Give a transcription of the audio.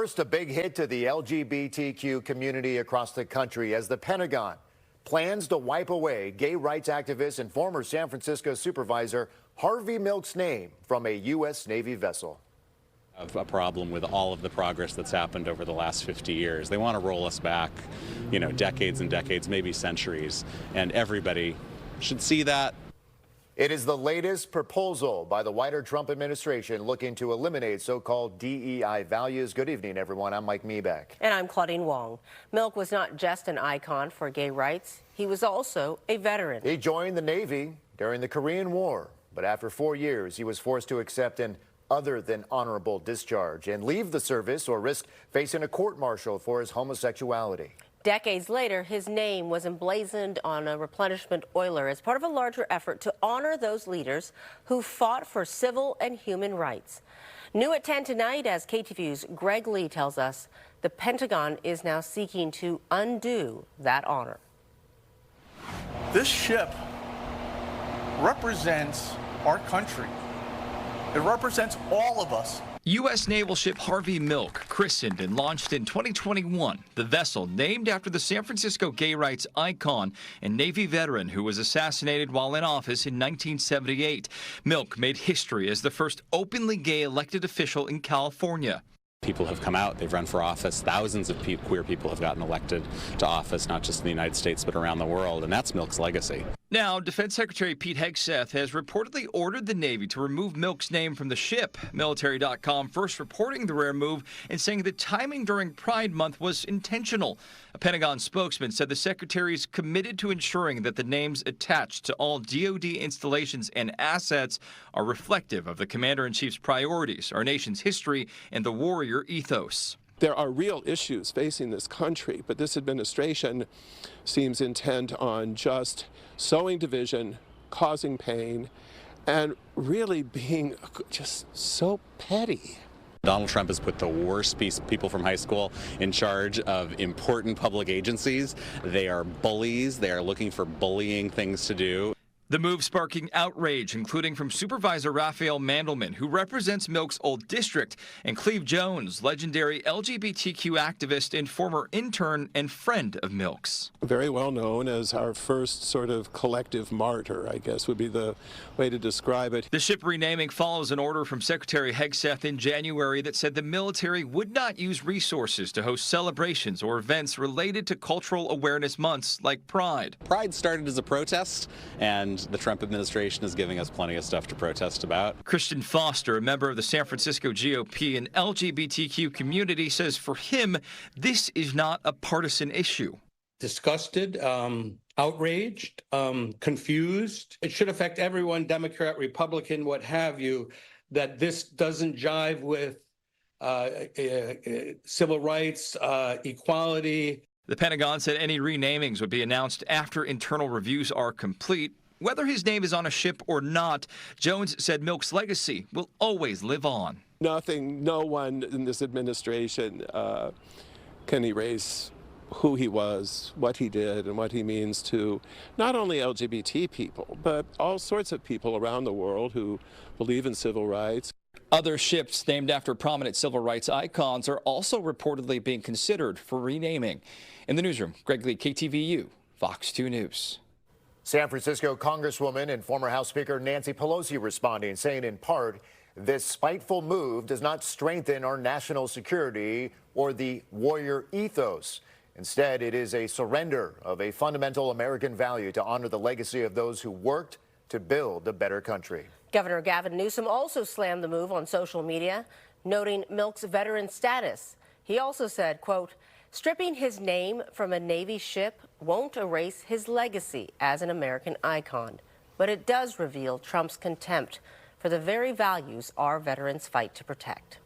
First, a big hit to the LGBTQ community across the country as the Pentagon plans to wipe away gay rights activist and former San Francisco supervisor Harvey Milk's name from a U.S. Navy vessel. A problem with all of the progress that's happened over the last 50 years. They want to roll us back, decades and decades, maybe centuries, and everybody should see that. It is the latest proposal by the wider Trump administration looking to eliminate so-called DEI values. Good evening, everyone. I'm Mike Meebeck. And I'm Claudine Wong. Milk was not just an icon for gay rights. He was also a veteran. He joined the Navy during the Korean War, but after 4 years, he was forced to accept an other than honorable discharge and leave the service or risk facing a court-martial for his homosexuality. Decades later, his name was emblazoned on a replenishment oiler as part of a larger effort to honor those leaders who fought for civil and human rights. New at 10 tonight, as KTVU's Greg Lee tells us, the Pentagon is now seeking to undo that honor. This ship represents our country. It represents all of us. U.S. naval ship Harvey Milk, christened and launched in 2021. The vessel named after the San Francisco gay rights icon and Navy veteran who was assassinated while in office in 1978. Milk made history as the first openly gay elected official in California. People have come out, they've run for office. Thousands of queer people have gotten elected to office, not just in the United States, but around the world, and that's Milk's legacy. Now, Defense Secretary Pete Hegseth has reportedly ordered the Navy to remove Milk's name from the ship. Military.com first reporting the rare move and saying the timing during Pride Month was intentional. A Pentagon spokesman said the secretary is committed to ensuring that the names attached to all DoD installations and assets are reflective of the Commander-in-Chief's priorities, our nation's history, and the warrior ethos. There are real issues facing this country, but this administration seems intent on just sowing division, causing pain, and really being just so petty. Donald Trump has put the worst people from high school in charge of important public agencies. They are bullies. They are looking for bullying things to do. The move sparking outrage, including from Supervisor Raphael Mandelman, who represents Milk's old district, and Cleve Jones, legendary LGBTQ activist and former intern and friend of Milk's. Very well known as our first sort of collective martyr, I guess would be the way to describe it. The ship renaming follows an order from Secretary Hegseth in January that said the military would not use resources to host celebrations or events related to cultural awareness months like Pride. Pride started as a protest, and the Trump administration is giving us plenty of stuff to protest about. Christian Foster, a member of the San Francisco GOP and LGBTQ community, says for him, this is not a partisan issue. Disgusted, outraged, confused. It should affect everyone, Democrat, Republican, what have you, that this doesn't jive with civil rights, equality. The Pentagon said any renamings would be announced after internal reviews are complete. Whether his name is on a ship or not, Jones said Milk's legacy will always live on. No one in this administration can erase who he was, what he did, and what he means to not only LGBT people, but all sorts of people around the world who believe in civil rights. Other ships named after prominent civil rights icons are also reportedly being considered for renaming. In the newsroom, Greg Lee, KTVU, Fox 2 News. San Francisco Congresswoman and former House Speaker Nancy Pelosi responding, saying in part, this spiteful move does not strengthen our national security or the warrior ethos. Instead, it is a surrender of a fundamental American value to honor the legacy of those who worked to build a better country. Governor Gavin Newsom also slammed the move on social media, noting Milk's veteran status. He also said, quote, stripping his name from a Navy ship won't erase his legacy as an American icon, but it does reveal Trump's contempt for the very values our veterans fight to protect.